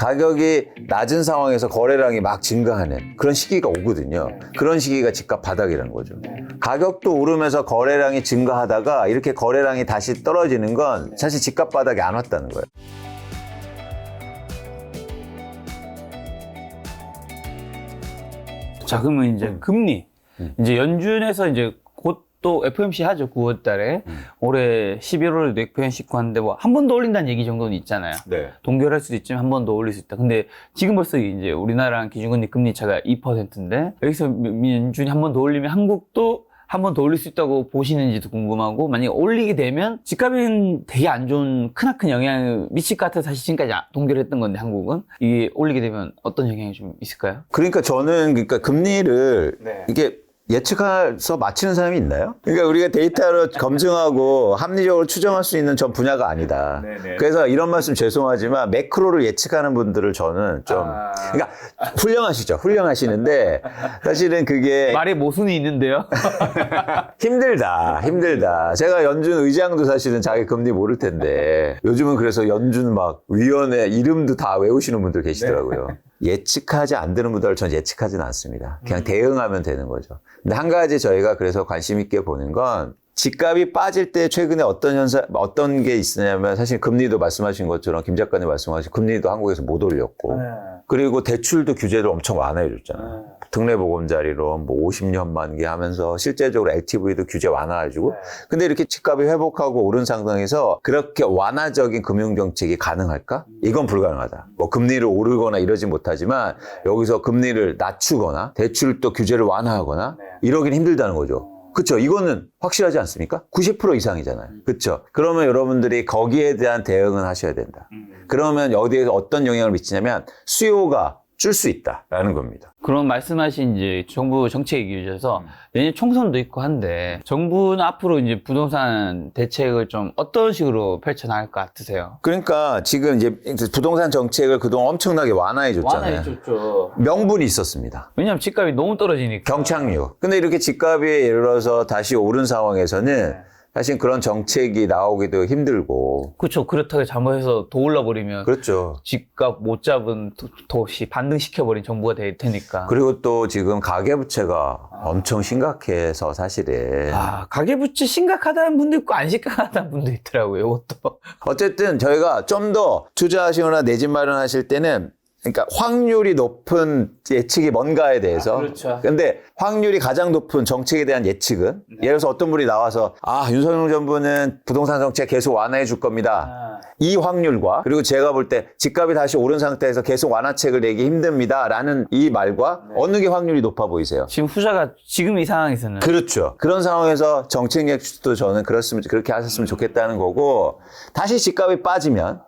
가격이 낮은 상황에서 거래량이 막 증가하는 그런 시기가 오거든요. 그런 시기가 집값 바닥이라는 거죠. 가격도 오르면서 거래량이 증가하다가 이렇게 거래량이 다시 떨어지는 건 사실 집값 바닥이 안 왔다는 거예요. 자, 그러면 이제 금리. 이제 연준에서 이제 곧 또 FOMC 하죠, 9월 달에. 올해 11월에도 FOMC 하는데 뭐 한 번 더 올린다는 얘기 정도는 있잖아요. 네. 동결할 수도 있지만 한 번 더 올릴 수 있다. 근데 지금 벌써 이제 우리나라랑 기준금리 금리 차가 2%인데 여기서 연준이 한 번 더 올리면 한국도 한 번 더 올릴 수 있다고 보시는지도 궁금하고, 만약에 올리게 되면 집값에는 되게 안 좋은 크나큰 영향을 미칠 것 같아서 사실 지금까지 동결했던 건데, 한국은 이게 올리게 되면 어떤 영향이 좀 있을까요? 그러니까 저는 금리를 네. 이게 예측해서 맞히는 사람이 있나요? 그러니까 우리가 데이터로 검증하고 합리적으로 추정할 수 있는 전 분야가 아니다. 네네. 그래서 이런 말씀 죄송하지만 매크로를 예측하는 분들을 저는 좀 그러니까 훌륭하시죠. 훌륭하시는데 사실은 그게 말에 모순이 있는데요. 힘들다. 제가 연준 의장도 사실은 자기 금리 모를 텐데 요즘은 그래서 연준 막 위원회 이름도 다 외우시는 분들 계시더라고요. 예측하지 않는 분들을 전 예측하지는 않습니다. 그냥 대응하면 되는 거죠. 근데 한 가지 저희가 그래서 관심 있게 보는 건 집값이 빠질 때 최근에 어떤 게 있으냐면 사실 금리도 말씀하신 것처럼 김 작가님 말씀하신 금리도 한국에서 못 올렸고 그리고 대출도 규제를 엄청 완화해줬잖아요. 특례보금자리로 뭐 50년 만기 하면서 실제적으로 LTV도 규제 완화해주고 근데 이렇게 집값이 회복하고 오른 상황에서 그렇게 완화적인 금융정책이 가능할까? 이건 불가능하다. 뭐 금리를 오르거나 이러지 못하지만 여기서 금리를 낮추거나 대출도 규제를 완화하거나 이러긴 힘들다는 거죠. 그쵸. 이거는 확실하지 않습니까? 90% 이상이잖아요. 그쵸. 그러면 여러분들이 거기에 대한 대응은 하셔야 된다. 그러면 여기에 어떤 영향을 미치냐면 수요가 줄 수 있다라는 겁니다. 그런 말씀하신 이제 정부 정책에 기준에서 내년 총선도 있고 한데 정부는 앞으로 이제 부동산 대책을 좀 어떤 식으로 펼쳐나갈 것 같으세요? 그러니까 지금 이제 부동산 정책을 그동안 엄청나게 완화해줬잖아요. 완화해줬죠. 명분이 있었습니다. 왜냐하면 집값이 너무 떨어지니까. 경착륙. 근데 이렇게 집값이 예를 들어서 다시 오른 상황에서는 사실 그런 정책이 나오기도 힘들고. 그렇죠. 그렇다고 잘못해서 더 올라버리면 그렇죠. 집값 못 잡은 도시 반등시켜버린 정부가 될 테니까. 그리고 또 지금 가계부채가 엄청 심각해서 사실은. 가계부채 심각하다는 분도 있고 안 심각하다는 분도 있더라고요. 이것도. 어쨌든 저희가 좀 더 투자하시거나 내 집 마련하실 때는 그러니까 확률이 높은 예측이 뭔가에 대해서. 그렇죠. 근데 확률이 가장 높은 정책에 대한 예측은 예를 들어서 어떤 분이 나와서 윤석열 정부는 부동산 정책 계속 완화해 줄 겁니다. 이 확률과 그리고 제가 볼 때 집값이 다시 오른 상태에서 계속 완화책을 내기 힘듭니다. 라는 이 말과 어느 게 확률이 높아 보이세요? 지금 후자가 지금 이 상황에서는. 그렇죠. 그런 상황에서 정책 예측도 저는 그렇게 하셨으면 좋겠다는 거고 다시 집값이 빠지면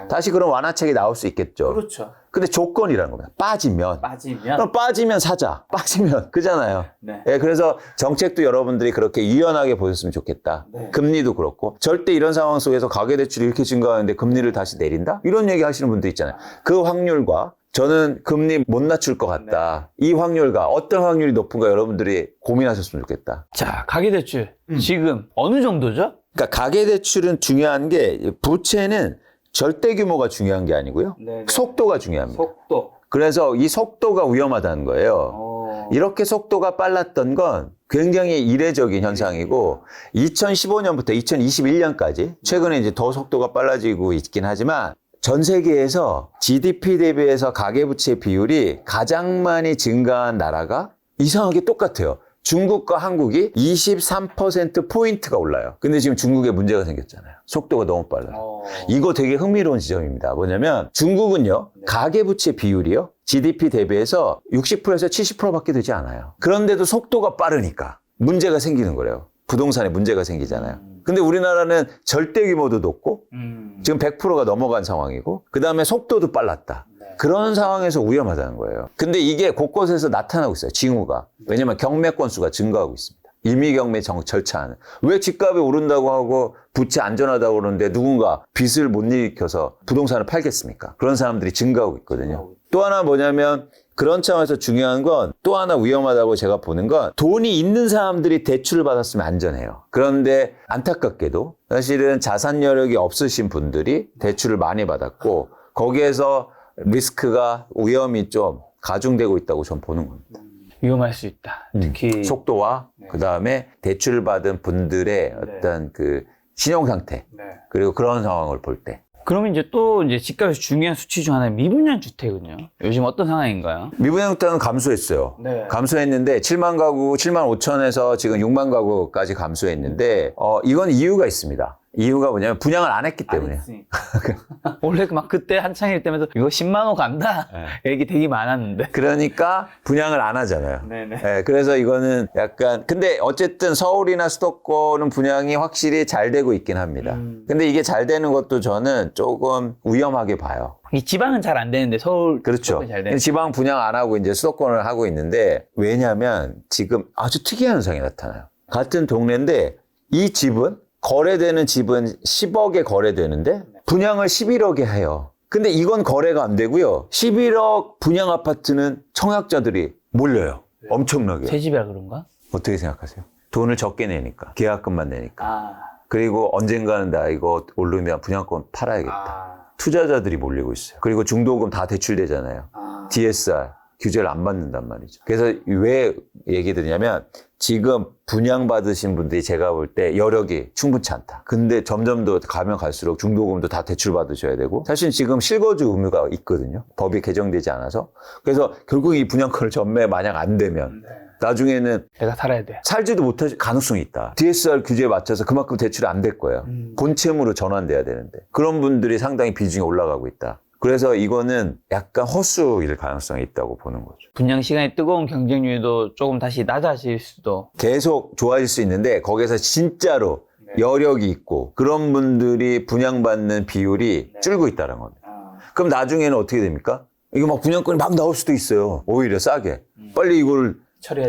다시 그런 완화책이 나올 수 있겠죠. 그렇죠. 근데 조건이라는 겁니다. 빠지면. 그럼 빠지면 사자. 빠지면. 그잖아요. 네. 예, 그래서 정책도 여러분들이 그렇게 유연하게 보셨으면 좋겠다. 금리도 그렇고. 절대 이런 상황 속에서 가계대출이 이렇게 증가하는데 금리를 다시 내린다? 이런 얘기 하시는 분도 있잖아요. 그 확률과 저는 금리 못 낮출 것 같다. 이 확률과 어떤 확률이 높은가 여러분들이 고민하셨으면 좋겠다. 자, 가계대출. 지금 어느 정도죠? 그러니까 가계대출은 중요한 게 부채는 절대 규모가 중요한 게 아니고요. 속도가 중요합니다. 속도. 그래서 이 속도가 위험하다는 거예요. 이렇게 속도가 빨랐던 건 굉장히 이례적인 현상이고 2015년부터 2021년까지 최근에 이제 더 속도가 빨라지고 있긴 하지만 전 세계에서 GDP 대비해서 가계부채 비율이 가장 많이 증가한 나라가 이상하게 똑같아요. 중국과 한국이 23%포인트가 올라요. 근데 지금 중국에 문제가 생겼잖아요. 속도가 너무 빨라요. 이거 되게 흥미로운 지점입니다. 뭐냐면 중국은요. 가계부채 비율이요. GDP 대비해서 60%에서 70%밖에 되지 않아요. 그런데도 속도가 빠르니까 문제가 생기는 거예요. 부동산에 문제가 생기잖아요. 근데 우리나라는 절대 규모도 높고 지금 100%가 넘어간 상황이고 그다음에 속도도 빨랐다. 그런 상황에서 위험하다는 거예요. 근데 이게 곳곳에서 나타나고 있어요. 징후가. 왜냐면 경매 건수가 증가하고 있습니다. 임의경매 절차하는. 왜 집값이 오른다고 하고 부채 안전하다고 그러는데 누군가 빚을 못 일으켜서 부동산을 팔겠습니까? 그런 사람들이 증가하고 있거든요. 또 하나 뭐냐면 그런 차원에서 중요한 건 또 하나 위험하다고 제가 보는 건 돈이 있는 사람들이 대출을 받았으면 안전해요. 그런데 안타깝게도 사실은 자산 여력이 없으신 분들이 대출을 많이 받았고 거기에서 리스크가 위험이 좀 가중되고 있다고 전 보는 겁니다. 위험할 수 있다. 특히 속도와 네. 그다음에 대출을 받은 분들의 어떤 그 신용 상태 그리고 그런 상황을 볼 때 그러면 이제 또 이제 집값에서 중요한 수치 중 하나는 미분양 주택은요. 요즘 어떤 상황인가요? 미분양 주택은 감소했어요. 네. 감소했는데 7만 가구, 7만 5천에서 지금 6만 가구까지 감소했는데 이건 이유가 있습니다. 이유가 뭐냐면 분양을 안 했기 때문에. 원래 막 그때 한창일 때면서 이거 10만 원 간다 얘기 되게 많았는데. 그러니까 분양을 안 하잖아요. 네네. 네, 그래서 이거는 약간 근데 어쨌든 서울이나 수도권은 분양이 확실히 잘 되고 있긴 합니다. 근데 이게 잘 되는 것도 저는 조금 위험하게 봐요. 이 지방은 잘 안 되는데 서울 그렇죠. 잘 되는데. 지방 분양 안 하고 이제 수도권을 하고 있는데 왜냐하면 지금 아주 특이한 현상이 나타나요. 같은 동네인데 이 집은 거래되는 집은 10억에 거래되는데 분양을 11억에 해요. 근데 이건 거래가 안 되고요. 11억 분양 아파트는 청약자들이 몰려요. 엄청나게. 새 집이라 그런가? 어떻게 생각하세요? 돈을 적게 내니까. 계약금만 내니까. 아. 그리고 언젠가는 나 이거 오르면 분양권 팔아야겠다. 투자자들이 몰리고 있어요. 그리고 중도금 다 대출되잖아요. DSR 규제를 안 받는단 말이죠. 그래서 왜 얘기 드리냐면 지금 분양받으신 분들이 제가 볼 때 여력이 충분치 않다. 근데 점점 더 가면 갈수록 중도금도 다 대출 받으셔야 되고 사실 지금 실거주 의무가 있거든요. 법이 개정되지 않아서. 그래서 결국 이 분양권을 전매 만약 안 되면 나중에는 내가 살아야 돼. 살지도 못할 가능성이 있다. DSR 규제에 맞춰서 그만큼 대출이 안 될 거예요. 본채무로 전환돼야 되는데. 그런 분들이 상당히 비중이 올라가고 있다. 그래서 이거는 약간 허수일 가능성이 있다고 보는 거죠. 분양 시간이 뜨거운 경쟁률도 조금 다시 낮아질 수도. 계속 좋아질 수 있는데 거기서 진짜로 여력이 있고 그런 분들이 분양받는 비율이 줄고 있다는 겁니다. 그럼 나중에는 어떻게 됩니까? 이거 막 분양권이 막 나올 수도 있어요. 오히려 싸게. 빨리 이걸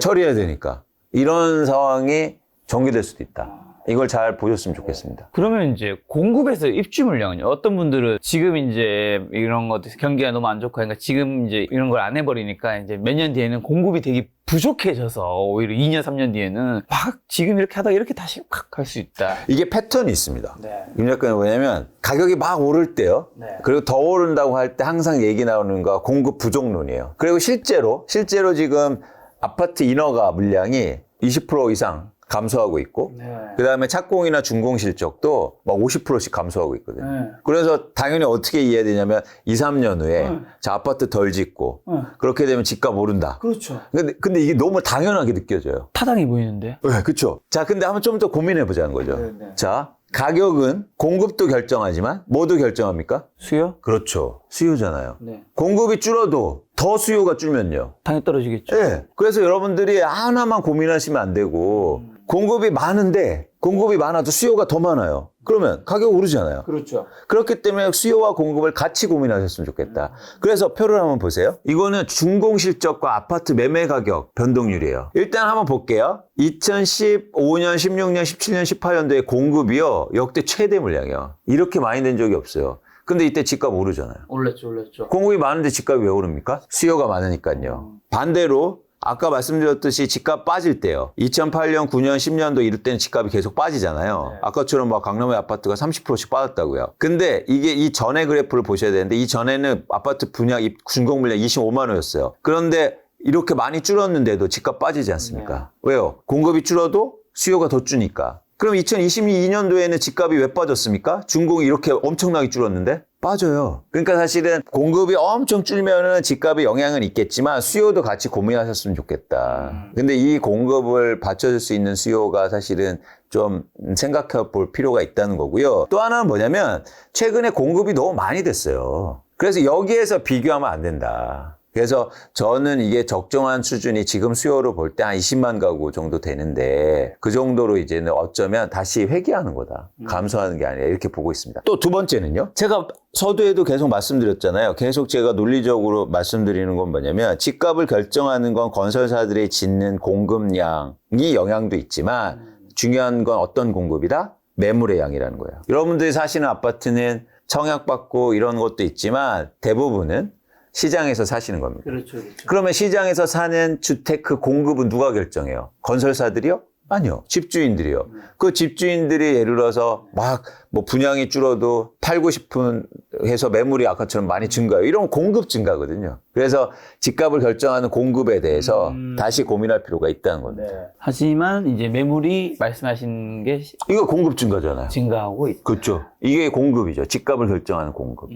처리해야 되니까. 이런 상황이 전개될 수도 있다. 이걸 잘 보셨으면 좋겠습니다. 그러면 이제 공급에서 입주 물량은요? 어떤 분들은 지금 이제 이런 것들 경기가 너무 안 좋고 하니까 지금 이제 이런 걸 안 해버리니까 이제 몇 년 뒤에는 공급이 되게 부족해져서 오히려 2년, 3년 뒤에는 막 지금 이렇게 하다가 이렇게 다시 확 갈 수 있다. 이게 패턴이 있습니다. 네. 임 작가는 뭐냐면 가격이 막 오를 때요. 네. 그리고 더 오른다고 할 때 항상 얘기 나오는 거 공급 부족론이에요. 그리고 실제로 지금 아파트 인허가 물량이 20% 이상 감소하고 있고 그 다음에 착공이나 준공 실적도 막 50%씩 감소하고 있거든요. 그래서 당연히 어떻게 이해해야 되냐면 2, 3년 후에 자 아파트 덜 짓고 그렇게 되면 집값 오른다. 그렇죠. 근데 이게 너무 당연하게 느껴져요. 타당해 보이는데? 네, 그렇죠. 자, 근데 한번 좀 더 고민해 보자는 거죠. 자, 가격은 공급도 결정하지만 뭐도 결정합니까? 수요? 그렇죠. 수요잖아요. 네. 공급이 줄어도 더 수요가 줄면요. 당연히 떨어지겠죠. 네. 그래서 여러분들이 하나만 고민하시면 안 되고 공급이 많아도 수요가 더 많아요. 그러면 가격 오르잖아요. 그렇죠. 그렇기 때문에 수요와 공급을 같이 고민하셨으면 좋겠다. 그래서 표를 한번 보세요. 이거는 준공 실적과 아파트 매매 가격 변동률이에요. 일단 한번 볼게요. 2015년, 16년, 17년, 18년도에 공급이요. 역대 최대 물량이요. 이렇게 많이 된 적이 없어요. 근데 이때 집값 오르잖아요. 올랐죠. 공급이 많은데 집값이 왜 오릅니까? 수요가 많으니까요. 반대로 아까 말씀드렸듯이 집값 빠질 때요. 2008년, 9년, 10년도 이럴 때는 집값이 계속 빠지잖아요. 아까처럼 막 강남의 아파트가 30%씩 빠졌다고요. 근데 이게 이 전의 그래프를 보셔야 되는데 이 전에는 아파트 분양, 준공 물량 25만 원이었어요. 그런데 이렇게 많이 줄었는데도 집값 빠지지 않습니까? 왜요? 공급이 줄어도 수요가 더 주니까. 그럼 2022년도에는 집값이 왜 빠졌습니까? 준공이 이렇게 엄청나게 줄었는데? 빠져요. 그러니까 사실은 공급이 엄청 줄면은 집값에 영향은 있겠지만 수요도 같이 고민하셨으면 좋겠다. 근데 이 공급을 받쳐줄 수 있는 수요가 사실은 좀 생각해 볼 필요가 있다는 거고요. 또 하나는 뭐냐면 최근에 공급이 너무 많이 됐어요. 그래서 여기에서 비교하면 안 된다. 그래서 저는 이게 적정한 수준이 지금 수요로 볼 때 한 20만 가구 정도 되는데 그 정도로 이제는 어쩌면 다시 회귀하는 거다. 감소하는 게 아니라 이렇게 보고 있습니다. 또 두 번째는요. 제가 서두에도 계속 말씀드렸잖아요. 계속 제가 논리적으로 말씀드리는 건 뭐냐면 집값을 결정하는 건 건설사들이 짓는 공급량이 영향도 있지만 중요한 건 어떤 공급이다? 매물의 양이라는 거예요. 여러분들이 사시는 아파트는 청약받고 이런 것도 있지만 대부분은 시장에서 사시는 겁니다. 그렇죠. 그러면 시장에서 사는 주택 그 공급은 누가 결정해요? 건설사들이요? 아니요. 집주인들이요. 그 집주인들이 예를 들어서 막 뭐 분양이 줄어도 팔고 싶은 해서 매물이 아까처럼 많이 증가해요. 이런 공급 증가거든요. 그래서 집값을 결정하는 공급에 대해서 다시 고민할 필요가 있다는 겁니다. 하지만 이제 매물이 말씀하신 게 이거 공급 증가잖아요. 증가하고 있다. 그렇죠. 이게 공급이죠. 집값을 결정하는 공급.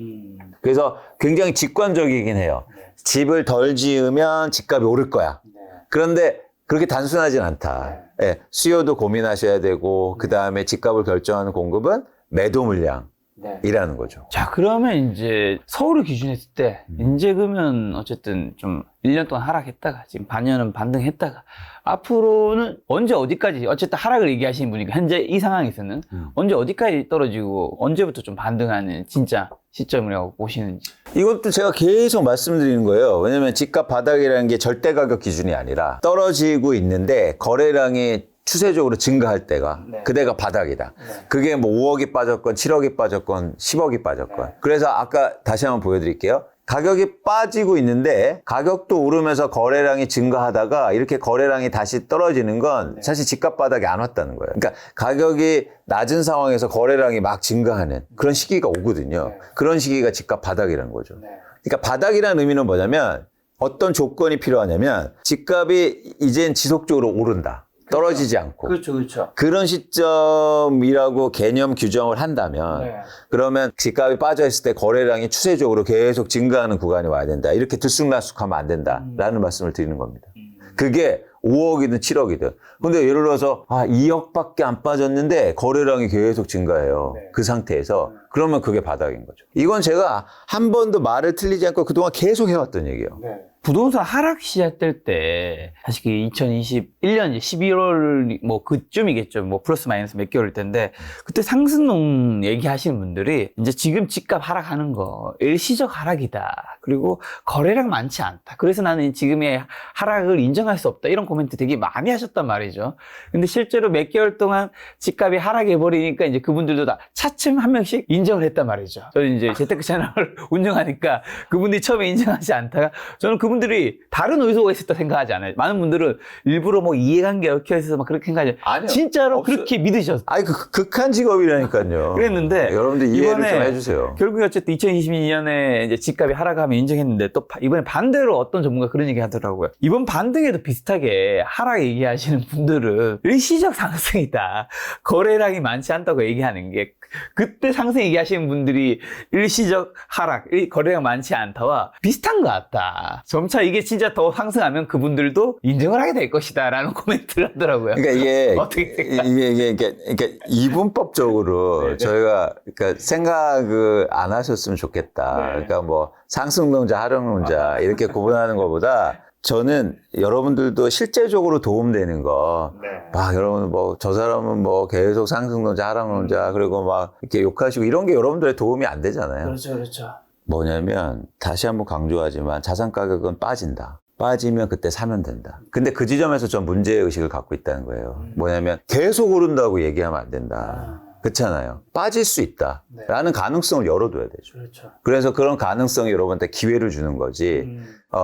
그래서 굉장히 직관적이긴 해요. 집을 덜 지으면 집값이 오를 거야. 그런데 그렇게 단순하진 않다. 예, 수요도 고민하셔야 되고 그 다음에 집값을 결정하는 공급은 매도 물량이라는 거죠. 자, 그러면 이제 서울을 기준했을 때, 이제 그러면 어쨌든 좀 1년 동안 하락했다가, 지금 반년은 반등했다가, 앞으로는 언제 어디까지, 어쨌든 하락을 얘기하시는 분이니까, 현재 이 상황에서는 언제 어디까지 떨어지고, 언제부터 좀 반등하는 진짜 시점이라고 보시는지. 이것도 제가 계속 말씀드리는 거예요. 왜냐면 집값 바닥이라는 게 절대 가격 기준이 아니라 떨어지고 있는데 거래량이 추세적으로 증가할 때가 그때가 바닥이다. 그게 뭐 5억이 빠졌건 7억이 빠졌건 10억이 빠졌건. 그래서 아까 다시 한번 보여드릴게요. 가격이 빠지고 있는데 가격도 오르면서 거래량이 증가하다가 이렇게 거래량이 다시 떨어지는 건 사실 집값 바닥이 안 왔다는 거예요. 그러니까 가격이 낮은 상황에서 거래량이 막 증가하는 그런 시기가 오거든요. 그런 시기가 집값 바닥이라는 거죠. 그러니까 바닥이라는 의미는 뭐냐면 어떤 조건이 필요하냐면 집값이 이젠 지속적으로 오른다. 떨어지지 않고. 그렇죠. 그런 시점이라고 개념 규정을 한다면 그러면 집값이 빠져있을 때 거래량이 추세적으로 계속 증가하는 구간이 와야 된다. 이렇게 들쑥날쑥하면 안 된다라는 말씀을 드리는 겁니다. 그게 5억이든 7억이든. 근데 예를 들어서 2억밖에 안 빠졌는데 거래량이 계속 증가해요. 그 상태에서. 그러면 그게 바닥인 거죠. 이건 제가 한 번도 말을 틀리지 않고 그동안 계속 해왔던 얘기예요. 부동산 하락 시작될 때, 사실 그 2021년 11월 뭐 그쯤이겠죠. 뭐 플러스 마이너스 몇 개월일 텐데, 그때 상승론 얘기하시는 분들이 이제 지금 집값 하락하는 거 일시적 하락이다. 그리고 거래량 많지 않다. 그래서 나는 지금의 하락을 인정할 수 없다. 이런 코멘트 되게 많이 하셨단 말이죠. 근데 실제로 몇 개월 동안 집값이 하락해버리니까 이제 그분들도 다 차츰 한 명씩 인정을 했단 말이죠. 저는 이제 재테크 채널을 운영하니까 그분들이 처음에 인정하지 않다가 저는 그분들이 다른 의도가 있었다 생각하지 않아요. 많은 분들은 일부러 뭐 이해관계 얽혀있어서 막 그렇게 생각하지 않아요. 진짜로 그렇게 믿으셨어요. 아니, 극한 직업이라니까요. 그랬는데 여러분들 이해를 좀 해주세요. 결국에 어쨌든 2022년에 이제 집값이 하락하면 인정했는데 또 이번에 반대로 어떤 전문가 그런 얘기 하더라고요. 이번 반등에도 비슷하게 하락 얘기하시는 분들은 일시적 상승이다. 거래량이 많지 않다고 얘기하는 게 그때 상승 얘기하시는 분들이 일시적 하락, 거래량 많지 않다와 비슷한 것 같다. 점차 이게 진짜 더 상승하면 그분들도 인정을 하게 될 것이다 라는 코멘트를 하더라고요. 그러니까 이게 어떻게 그러니까 이분법적으로 저희가 그러니까 생각을 안 하셨으면 좋겠다. 그러니까 뭐 상승론자, 하락론자 이렇게 구분하는 것보다 저는 여러분들도 실제적으로 도움되는 거, 막 여러분 뭐 저 사람은 뭐 계속 상승론자, 하락론자 그리고 막 이렇게 욕하시고 이런 게 여러분들의 도움이 안 되잖아요. 그렇죠. 뭐냐면 다시 한번 강조하지만 자산 가격은 빠진다. 빠지면 그때 사면 된다. 근데 그 지점에서 전 문제의식을 갖고 있다는 거예요. 뭐냐면 계속 오른다고 얘기하면 안 된다. 그렇잖아요. 빠질 수 있다. 라는 가능성을 열어둬야 되죠. 그렇죠. 그래서 그런 가능성이 여러분한테 기회를 주는 거지.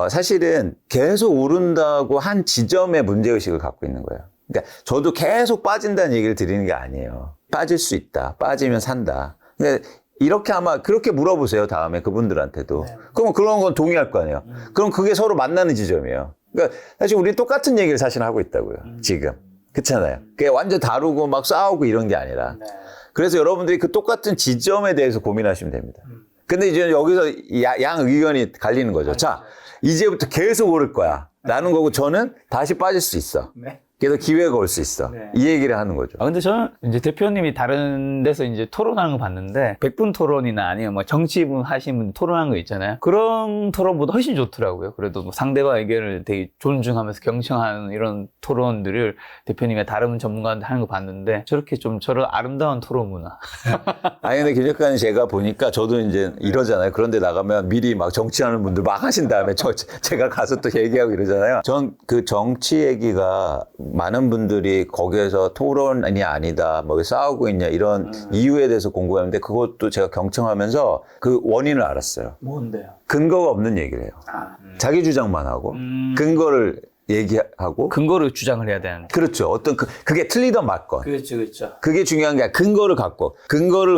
사실은 계속 오른다고 한 지점에 문제의식을 갖고 있는 거예요. 그러니까 저도 계속 빠진다는 얘기를 드리는 게 아니에요. 빠질 수 있다. 빠지면 산다. 근데 이렇게 아마 그렇게 물어보세요. 다음에 그분들한테도. 그럼 그런 건 동의할 거 아니에요. 그럼 그게 서로 만나는 지점이에요. 그러니까 사실 우리 똑같은 얘기를 사실 하고 있다고요. 지금. 그렇잖아요. 그게 완전 다르고 막 싸우고 이런 게 아니라. 그래서 여러분들이 그 똑같은 지점에 대해서 고민하시면 됩니다. 근데 이제 여기서 양 의견이 갈리는 거죠. 자, 이제부터 계속 오를 거야. 라는 거고 저는 다시 빠질 수 있어. 그래서 기회가 올 수 있어. 이 얘기를 하는 거죠. 근데 저는 이제 대표님이 다른 데서 이제 토론하는 거 봤는데, 100분 토론이나 아니면 뭐 정치분 하신 분 토론하는 거 있잖아요. 그런 토론보다 훨씬 좋더라고요. 그래도 뭐 상대방 의견을 되게 존중하면서 경청하는 이런 토론들을 대표님이 다른 전문가한테 하는 거 봤는데, 저렇게 좀 저런 아름다운 토론 문화. 아니, 근데 김 작가님 제가 보니까 저도 이제 이러잖아요. 그런데 나가면 미리 막 정치하는 분들 막 하신 다음에 제가 가서 또 얘기하고 이러잖아요. 전 그 정치 얘기가 많은 분들이 거기에서 토론이 아니다, 뭐 싸우고 있냐 이런 이유에 대해서 공부하는데 그것도 제가 경청하면서 그 원인을 알았어요. 뭔데요? 근거가 없는 얘기를 해요. 자기 주장만 하고 근거를 얘기하고 근거를 주장을 해야 되는데. 그렇죠. 어떤 그게 틀리던 맞건. 그렇죠, 그렇죠. 그게 중요한 게 아니라 근거를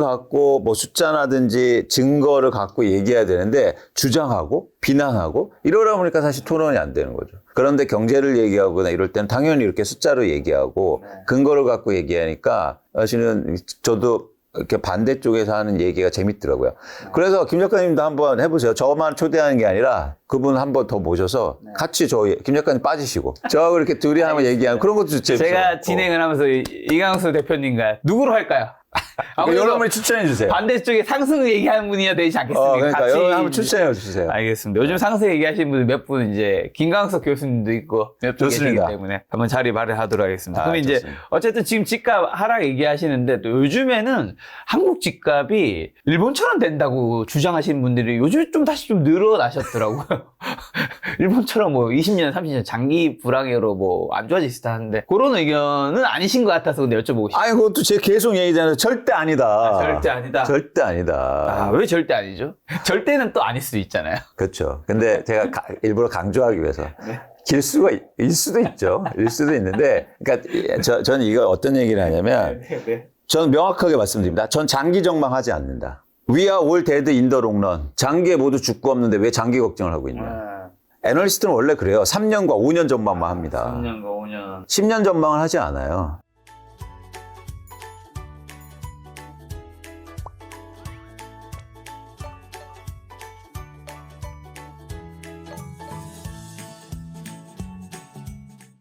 갖고 뭐 숫자라든지 증거를 갖고 얘기해야 되는데 주장하고 비난하고 이러다 보니까 사실 토론이 안 되는 거죠. 그런데 경제를 얘기하거나 이럴 때는 당연히 이렇게 숫자로 얘기하고 근거를 갖고 얘기하니까 사실은 저도 이렇게 반대쪽에서 하는 얘기가 재밌더라고요. 그래서 김 작가님도 한번 해보세요. 저만 초대하는 게 아니라 그분 한번 더 모셔서 같이 김 작가님 빠지시고 저하고 이렇게 둘이 한번 얘기하는 그런 것도 재밌어요. 제가 진행을 하면서 이강수 대표님과 누구로 할까요? 여러분이 추천해 주세요. 반대쪽에 상승 얘기하는 분이야 되지 않겠습니까? 그러니까 같이 여러분 한번 추천해 주세요. 알겠습니다. 요즘 상승 얘기하시는 분들 몇 분 이제 김강석 교수님도 있고 몇 분 계시기 좋습니다. 때문에 한번 자리 마련하도록 하겠습니다. 그럼 이제 좋습니다. 어쨌든 지금 집값 하락 얘기하시는데 또 요즘에는 한국 집값이 일본처럼 된다고 주장하시는 분들이 요즘 좀 다시 좀 늘어나셨더라고요. 일본처럼 뭐 20년, 30년 장기 불황으로 뭐 안 좋아질 수 있다는데 그런 의견은 아니신 것 같아서 근데 여쭤보고 싶어요. 아니 그것도 제가 계속 얘기하잖아요. 절대 아니다. 절대 아니다. 절대 아니다. 왜 절대 아니죠? 절대는 또 아닐 수도 있잖아요. 그렇죠. 근데 제가 일부러 강조하기 위해서 길 수도 있죠. 일 수도 있는데, 그러니까 저는 이거 어떤 얘기를 하냐면, 저는 명확하게 말씀드립니다. 전 장기 전망하지 않는다. We are all dead in the long run. 장기에 모두 죽고 없는데 왜 장기 걱정을 하고 있냐. 애널리스트는 원래 그래요. 3년과 5년 전망만 합니다. 3년과 5년. 10년 전망을 하지 않아요.